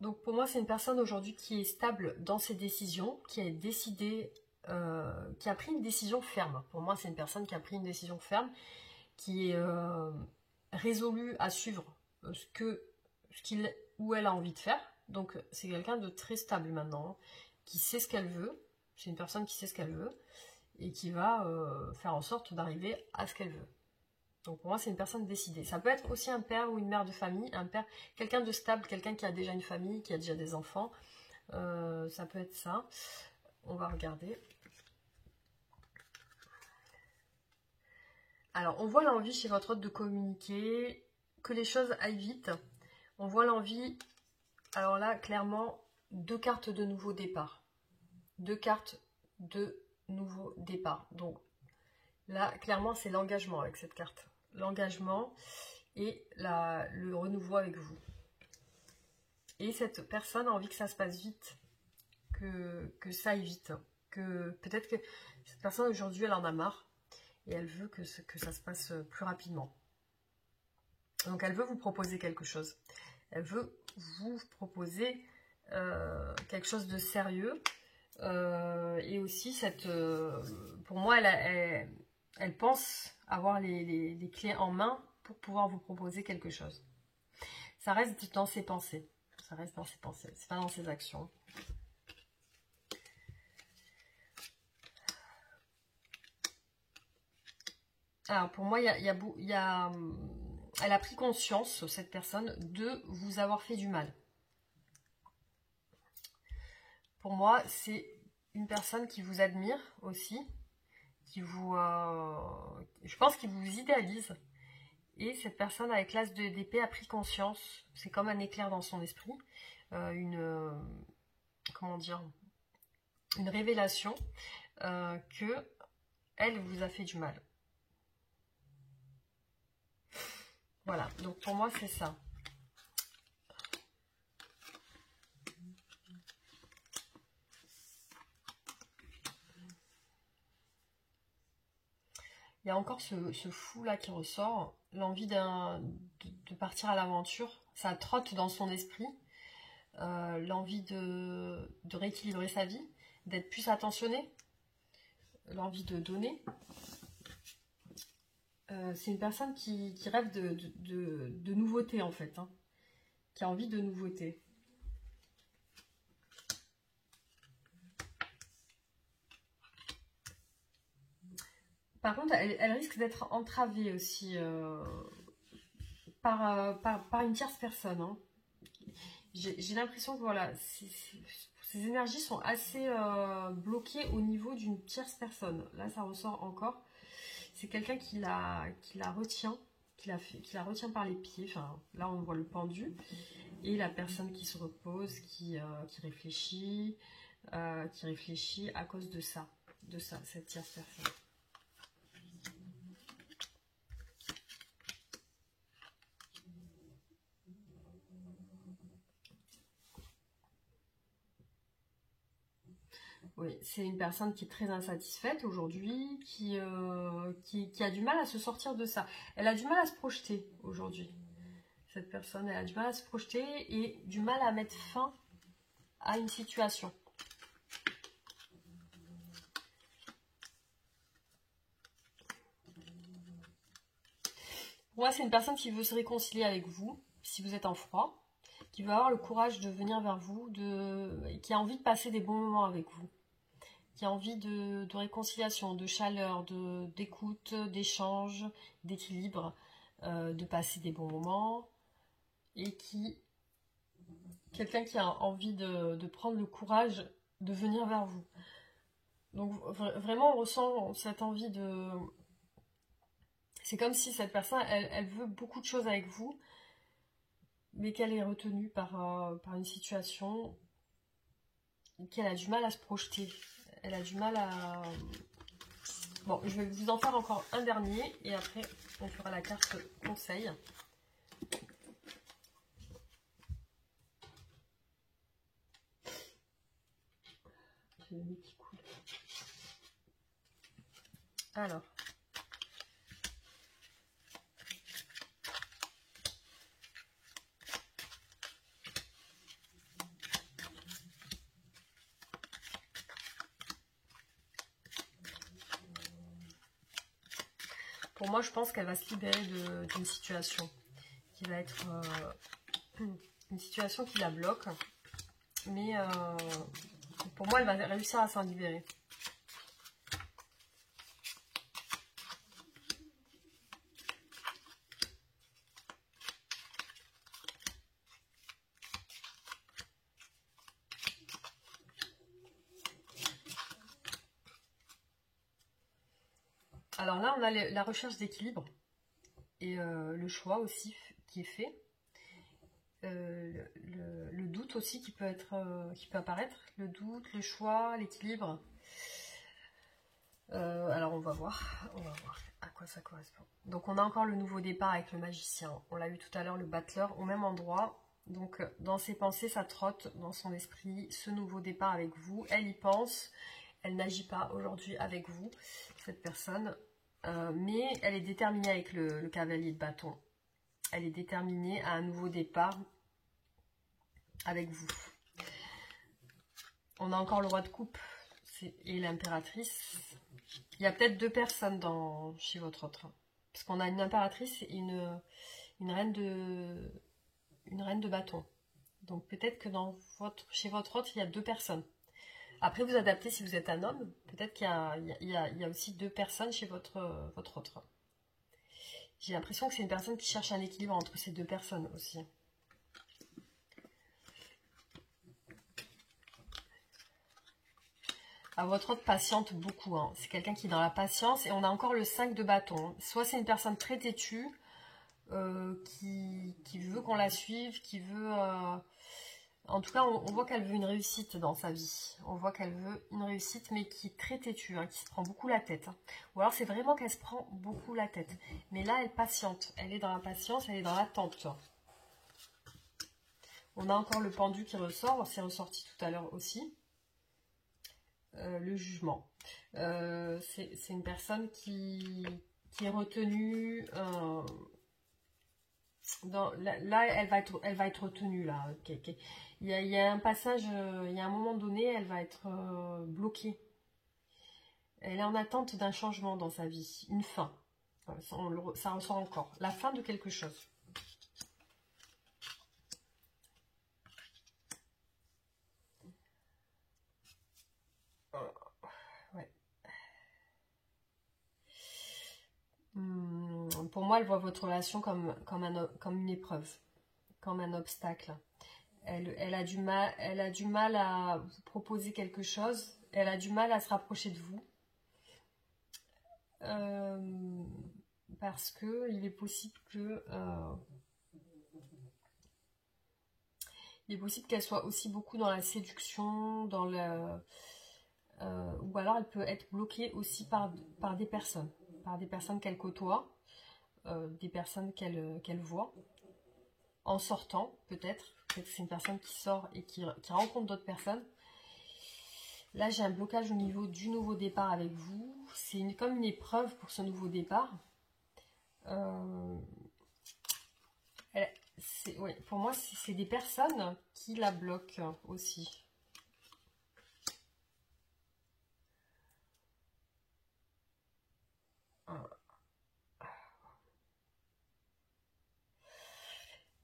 donc pour moi, c'est une personne aujourd'hui qui est stable dans ses décisions, qui a décidé qui a pris une décision ferme. Pour moi, c'est une personne qui a pris une décision ferme, qui est résolue à suivre ce qu'il ou elle a envie de faire. Donc, c'est quelqu'un de très stable maintenant, hein, qui sait ce qu'elle veut. C'est une personne qui sait ce qu'elle veut et qui va faire en sorte d'arriver à ce qu'elle veut. Donc, pour moi, c'est une personne décidée. Ça peut être aussi un père ou une mère de famille, un père, quelqu'un de stable, quelqu'un qui a déjà une famille, qui a déjà des enfants. Ça peut être ça. On va regarder. Alors, on voit l'envie chez votre hôte de communiquer, que les choses aillent vite. On voit l'envie, alors là, clairement, 2 cartes de nouveau départ. 2 cartes de nouveau départ. Donc, là, clairement, c'est l'engagement avec cette carte. L'engagement et le renouveau avec vous. Et cette personne a envie que ça se passe vite, que ça aille vite. Que peut-être que cette personne, aujourd'hui, elle en a marre. Et elle veut que ça se passe plus rapidement. Donc elle veut vous proposer quelque chose. Elle veut vous proposer quelque chose de sérieux. Et aussi, pour moi, elle pense avoir les clés en main pour pouvoir vous proposer quelque chose. Ça reste dans ses pensées. Ça reste dans ses pensées. C'est pas dans ses actions. Alors pour moi, elle a pris conscience, cette personne, de vous avoir fait du mal. Pour moi, c'est une personne qui vous admire aussi, je pense qu'il vous idéalise. Et cette personne avec l'as d'épée a pris conscience, c'est comme un éclair dans son esprit, comment dire, une révélation que elle vous a fait du mal. Voilà, donc pour moi, c'est ça. Il y a encore ce fou là qui ressort, l'envie de partir à l'aventure, ça trotte dans son esprit, l'envie de rééquilibrer sa vie, d'être plus attentionné, l'envie de donner. C'est une personne qui rêve de nouveautés en fait, hein, qui a envie de nouveautés. Par contre, elle risque d'être entravée aussi par une tierce personne. Hein. J'ai l'impression que voilà, ces énergies sont assez bloquées au niveau d'une tierce personne. Là, ça ressort encore. C'est quelqu'un qui la retient, qui la retient par les pieds. Enfin, là, on voit le pendu. Et la personne qui se repose, qui réfléchit à cause de ça, cette tierce personne. Oui, c'est une personne qui est très insatisfaite aujourd'hui, qui a du mal à se sortir de ça. Elle a du mal à se projeter aujourd'hui. Cette personne, elle a du mal à se projeter et du mal à mettre fin à une situation. Moi, c'est une personne qui veut se réconcilier avec vous, si vous êtes en froid, qui veut avoir le courage de venir vers vous, qui a envie de passer des bons moments avec vous, qui a envie de réconciliation, de chaleur, d'écoute, d'échange, d'équilibre, de passer des bons moments, et quelqu'un qui a envie de prendre le courage de venir vers vous. Donc vraiment, on ressent cette envie de... C'est comme si cette personne, elle veut beaucoup de choses avec vous, mais qu'elle est retenue par une situation, qu'elle a du mal à se projeter. Elle a du mal à... Bon, je vais vous en faire encore un dernier, et après, on fera la carte conseil. J'ai le nez qui coule. Alors... Pour moi, je pense qu'elle va se libérer d'une situation qui va être une situation qui la bloque. Mais pour moi, elle va réussir à s'en libérer. Alors là, on a la recherche d'équilibre et le choix aussi qui est fait. Le doute aussi qui peut apparaître. Le doute, le choix, l'équilibre. Alors on va voir à quoi ça correspond. Donc on a encore le nouveau départ avec le magicien. On l'a vu tout à l'heure, le battleur, au même endroit. Donc dans ses pensées, ça trotte dans son esprit, ce nouveau départ avec vous. Elle y pense, elle n'agit pas aujourd'hui avec vous, cette personne. Mais elle est déterminée avec le cavalier de bâton. Elle est déterminée à un nouveau départ avec vous. On a encore le roi de coupe et l'impératrice. Il y a peut-être deux personnes chez votre autre. Parce qu'on a une impératrice et une reine de bâton. Donc peut-être que chez votre autre, il y a deux personnes. Après, vous adaptez si vous êtes un homme. Peut-être qu'il y a aussi deux personnes chez votre autre. J'ai l'impression que c'est une personne qui cherche un équilibre entre ces deux personnes aussi. Votre autre patiente beaucoup. Hein. C'est quelqu'un qui est dans la patience. Et on a encore le 5 de bâton. Soit c'est une personne très têtue, qui veut qu'on la suive, qui veut... En tout cas, on voit qu'elle veut une réussite dans sa vie. On voit qu'elle veut une réussite, mais qui est très têtue, qui se prend beaucoup la tête. Ou alors, c'est vraiment qu'elle se prend beaucoup la tête. Mais là, elle patiente. Elle est dans la patience, elle est dans l'attente. On a encore le pendu qui ressort. C'est ressorti tout à l'heure aussi. Le jugement. C'est une personne qui est retenue... là, elle va être retenue là. Okay. Il y a un passage, il y a un moment donné, elle va être bloquée. Elle est en attente d'un changement dans sa vie, une fin. Ça ressort encore. La fin de quelque chose. Ouais. Pour moi, elle voit votre relation comme une épreuve, comme un obstacle. Elle a du mal à vous proposer quelque chose. Elle a du mal à se rapprocher de vous. Parce que il est possible qu'elle soit aussi beaucoup dans la séduction, ou alors elle peut être bloquée aussi par des personnes qu'elle côtoie, des personnes qu'elle voit en sortant, peut-être que c'est une personne qui sort et qui rencontre d'autres personnes. Là, j'ai un blocage au niveau du nouveau départ avec vous. C'est comme une épreuve pour ce nouveau départ. Ouais, pour moi, c'est des personnes qui la bloquent aussi.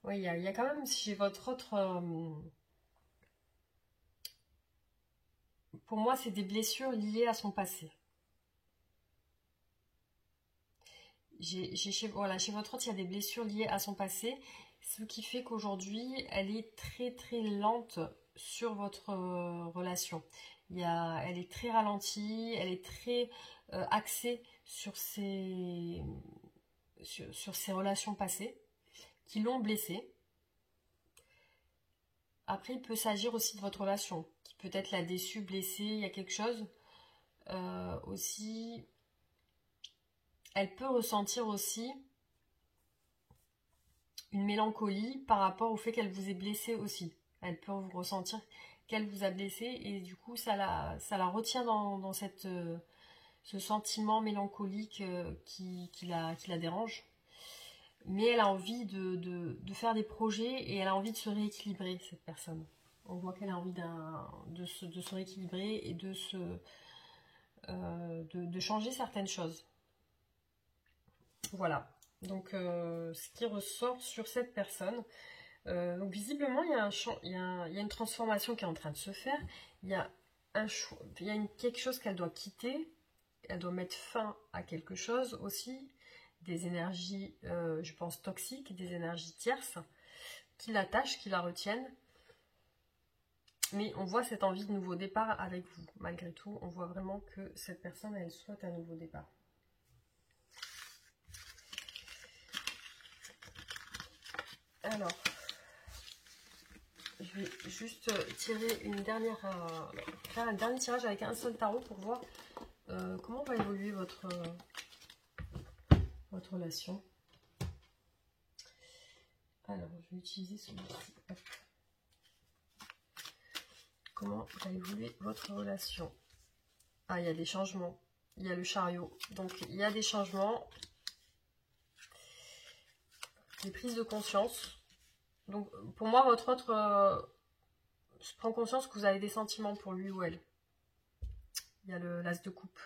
Oui, il y a quand même chez votre autre... pour moi, c'est des blessures liées à son passé. Chez votre autre, il y a des blessures liées à son passé, ce qui fait qu'aujourd'hui, elle est très très lente sur votre relation. Elle est très ralentie, elle est très axée sur ses relations passées qui l'ont blessée. Après, il peut s'agir aussi de votre relation, qui peut-être l'a déçue, blessée, il y a quelque chose aussi. Elle peut ressentir aussi une mélancolie par rapport au fait qu'elle vous ait blessé aussi. Elle peut vous ressentir qu'elle vous a blessé et du coup ça la retient dans ce sentiment mélancolique qui la dérange. Mais elle a envie de faire des projets et elle a envie de se rééquilibrer, cette personne. On voit qu'elle a envie de se rééquilibrer et de changer certaines choses. Voilà, donc ce qui ressort sur cette personne. Donc visiblement, il y a une transformation qui est en train de se faire. Il y a quelque chose qu'elle doit quitter. Elle doit mettre fin à quelque chose aussi. Des énergies, je pense, toxiques, des énergies tierces qui l'attachent, qui la retiennent. Mais on voit cette envie de nouveau départ avec vous. Malgré tout, on voit vraiment que cette personne, elle souhaite un nouveau départ. Alors, je vais juste tirer faire un dernier tirage avec un seul tarot pour voir comment va évoluer votre relation. Alors, je vais utiliser celui-ci. Comment va évoluer votre relation? Ah, il y a des changements. Il y a le chariot. Donc, il y a des changements. Des prises de conscience. Donc, pour moi, votre autre prend conscience que vous avez des sentiments pour lui ou elle. Il y a l'as de coupe.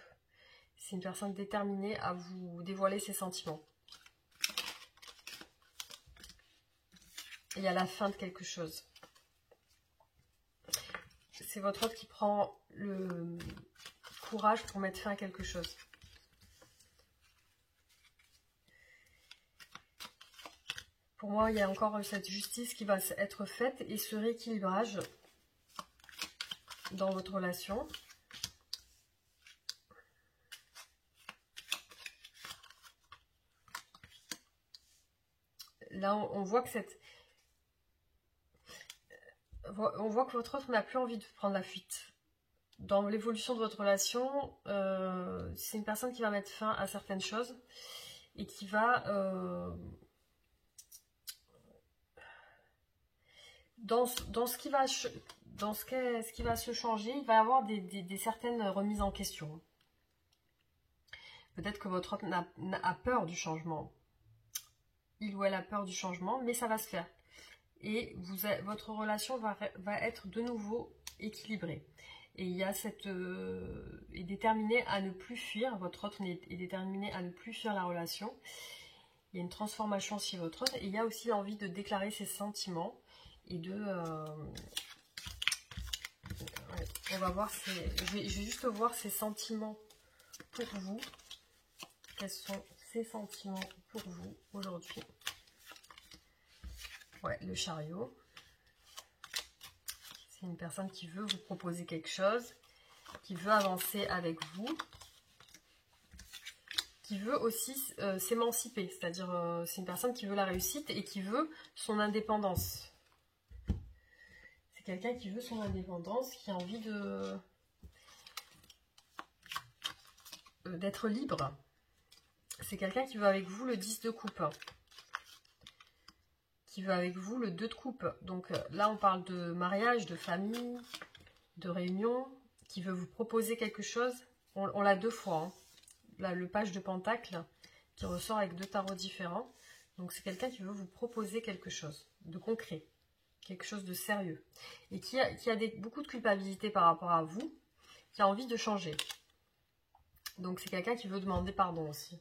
C'est une personne déterminée à vous dévoiler ses sentiments. Il y a la fin de quelque chose. C'est votre autre qui prend le courage pour mettre fin à quelque chose. Pour moi, il y a encore cette justice qui va être faite et ce rééquilibrage dans votre relation. Là, on voit que votre autre n'a plus envie de prendre la fuite. Dans l'évolution de votre relation, c'est une personne qui va mettre fin à certaines choses et qui va... dans ce qui va se changer, il va y avoir des certaines remises en question. Peut-être que votre autre a peur du changement. Il ou elle a peur du changement, mais ça va se faire. Et votre relation va être de nouveau équilibrée. Et il y a est déterminé à ne plus fuir, votre autre est déterminé à ne plus fuir la relation. Il y a une transformation chez votre autre. Et il y a aussi l'envie de déclarer ses sentiments. Et de... on va voir, je vais juste voir ses sentiments pour vous. Quels sont ses sentiments pour vous aujourd'hui? Ouais, le chariot. C'est une personne qui veut vous proposer quelque chose, qui veut avancer avec vous, qui veut aussi s'émanciper. C'est-à-dire, c'est une personne qui veut la réussite et qui veut son indépendance. C'est quelqu'un qui veut son indépendance, qui a envie d'être libre. C'est quelqu'un qui veut avec vous le 10 de coupe. Qui veut avec vous le 2 de coupe. Donc là, on parle de mariage, de famille, de réunion, qui veut vous proposer quelque chose. On l'a 2 fois. Hein. Là, le page de pentacle qui ressort avec 2 tarots différents. Donc c'est quelqu'un qui veut vous proposer quelque chose de concret, quelque chose de sérieux. Et qui a beaucoup de culpabilité par rapport à vous, qui a envie de changer. Donc c'est quelqu'un qui veut demander pardon aussi.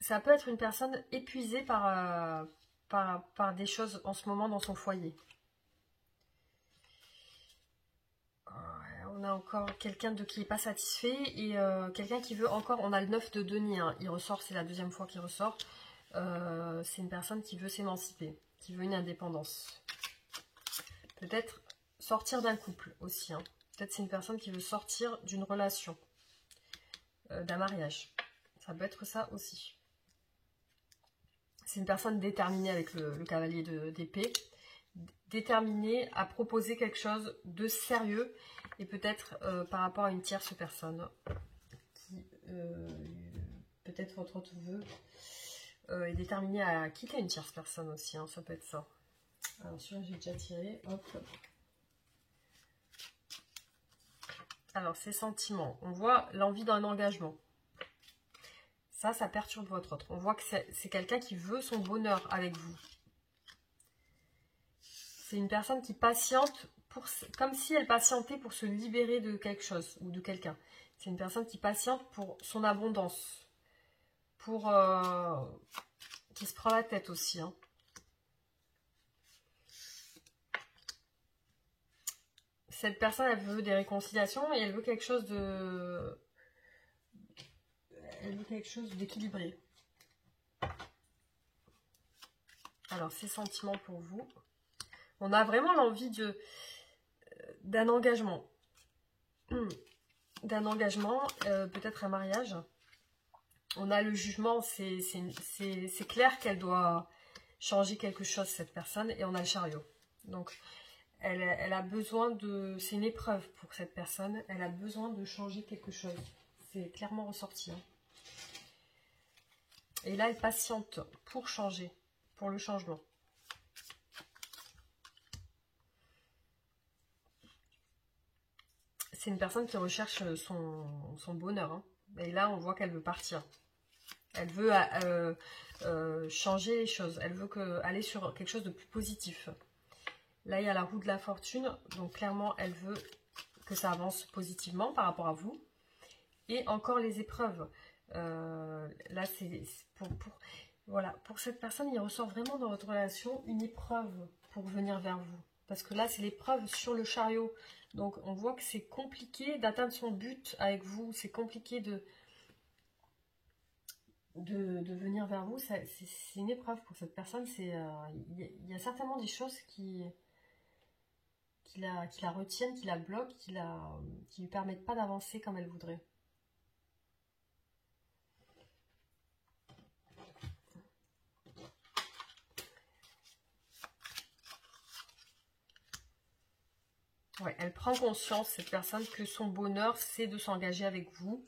Ça peut être une personne épuisée par des choses en ce moment dans son foyer. On a encore quelqu'un qui n'est pas satisfait et quelqu'un qui veut encore... On a le 9 de denier, hein, il ressort, c'est la 2e fois qu'il ressort. C'est une personne qui veut s'émanciper, qui veut une indépendance. Peut-être sortir d'un couple aussi. Hein. Peut-être c'est une personne qui veut sortir d'une relation, d'un mariage. Ça peut être ça aussi. C'est une personne déterminée avec le cavalier d'épée, déterminée à proposer quelque chose de sérieux et peut-être par rapport à une tierce personne qui, peut-être votre autre veut, est déterminée à quitter une tierce personne aussi, hein, ça peut être ça. Alors celui-là j'ai déjà tiré, hop. Alors ses sentiments, on voit l'envie d'un engagement. Ça perturbe votre autre. On voit que c'est quelqu'un qui veut son bonheur avec vous. C'est une personne qui patiente, comme si elle patientait pour se libérer de quelque chose ou de quelqu'un. C'est une personne qui patiente pour son abondance, qui se prend la tête aussi. Hein. Cette personne, elle veut des réconciliations et elle veut quelque chose d'équilibré. Alors, ces sentiments pour vous. On a vraiment l'envie d'un engagement. D'un engagement, peut-être un mariage. On a le jugement, c'est clair qu'elle doit changer quelque chose, cette personne. Et on a le chariot. Donc, elle a besoin de... C'est une épreuve pour cette personne. Elle a besoin de changer quelque chose. C'est clairement ressorti. Hein. Et là, elle patiente pour changer, pour le changement. C'est une personne qui recherche son bonheur. Hein. Et là, on voit qu'elle veut partir. Elle veut changer les choses. Elle veut aller sur quelque chose de plus positif. Là, il y a la roue de la fortune. Donc, clairement, elle veut que ça avance positivement par rapport à vous. Et encore les épreuves. Là, c'est voilà, pour cette personne, il ressort vraiment dans votre relation une épreuve pour venir vers vous. Parce que là, c'est l'épreuve sur le chariot. Donc, on voit que c'est compliqué d'atteindre son but avec vous. C'est compliqué de venir vers vous. C'est une épreuve pour cette personne. Il y a certainement des choses qui la retiennent, qui la bloquent, qui lui permettent pas d'avancer comme elle voudrait. Ouais, elle prend conscience, cette personne, que son bonheur, c'est de s'engager avec vous.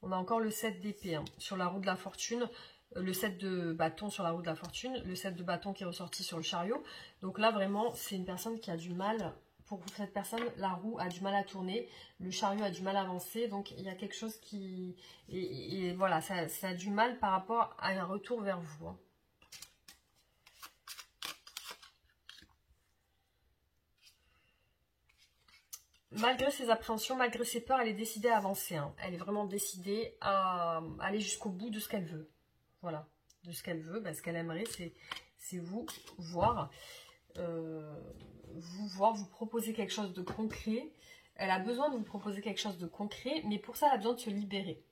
On a encore le 7 d'épée hein, sur la roue de la fortune, le 7 de bâton sur la roue de la fortune, le 7 de bâton qui est ressorti sur le chariot. Donc là, vraiment, c'est une personne qui a du mal. Pour cette personne, la roue a du mal à tourner, le chariot a du mal à avancer. Donc, il y a quelque chose qui... Et voilà, ça a du mal par rapport à un retour vers vous. Hein. Malgré ses appréhensions, malgré ses peurs, elle est décidée à avancer. Hein. Elle est vraiment décidée à aller jusqu'au bout de ce qu'elle veut. Voilà, de ce qu'elle veut. Ce qu'elle aimerait, c'est vous voir. Vous proposer quelque chose de concret. Elle a besoin de vous proposer quelque chose de concret, mais pour ça, elle a besoin de se libérer.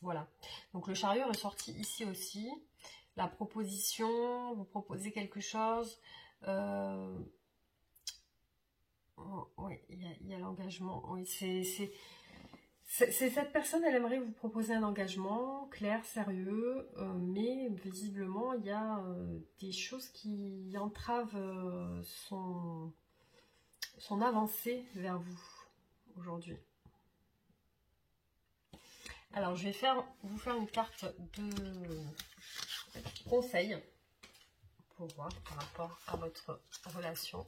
Voilà. Donc, le chariot est sorti ici aussi. La proposition, vous proposez quelque chose... oui, il y a l'engagement. Oui, c'est cette personne, elle aimerait vous proposer un engagement clair, sérieux, mais visiblement, il y a des choses qui entravent son avancée vers vous aujourd'hui. Alors, je vais vous faire une carte de conseil pour voir par rapport à votre relation.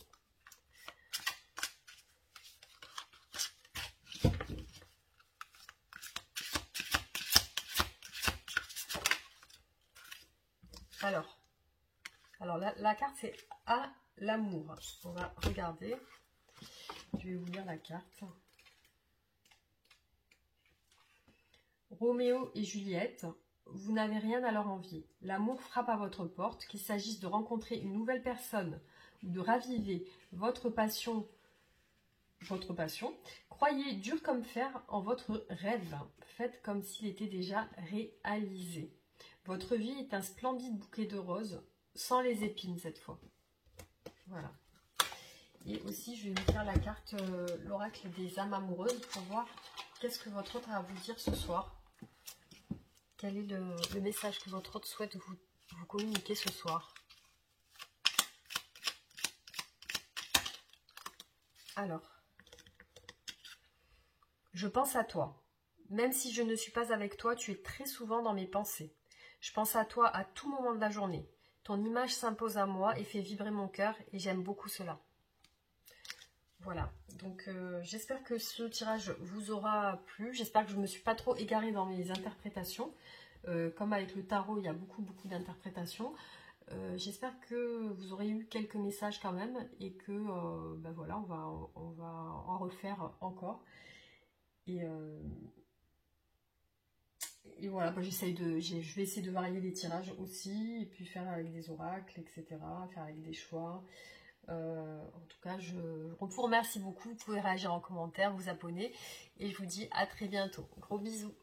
Alors la carte c'est à l'amour. On va regarder. Je vais vous lire la carte. Roméo et Juliette, vous n'avez rien à leur envier. L'amour frappe à votre porte, qu'il s'agisse de rencontrer une nouvelle personne ou de raviver votre passion. Croyez dur comme fer en votre rêve. Faites comme s'il était déjà réalisé. Votre vie est un splendide bouquet de roses, sans les épines cette fois. Voilà. Et aussi, je vais vous faire la carte, l'oracle des âmes amoureuses, pour voir qu'est-ce que votre autre a à vous dire ce soir. Quel est le message que votre autre souhaite vous communiquer ce soir. Alors, je pense à toi. Même si je ne suis pas avec toi, tu es très souvent dans mes pensées. Je pense à toi à tout moment de la journée. Ton image s'impose à moi et fait vibrer mon cœur et j'aime beaucoup cela. Voilà, donc j'espère que ce tirage vous aura plu. J'espère que je ne me suis pas trop égarée dans mes interprétations. Comme avec le tarot, il y a beaucoup d'interprétations. J'espère que vous aurez eu quelques messages quand même et que ben voilà, on va en refaire encore. Et, et voilà, bah, je vais essayer de varier les tirages aussi, et puis faire avec des oracles, etc. Faire avec des choix. En tout cas, je vous remercie beaucoup. Vous pouvez réagir en commentaire, vous abonner, et je vous dis à très bientôt. Gros bisous.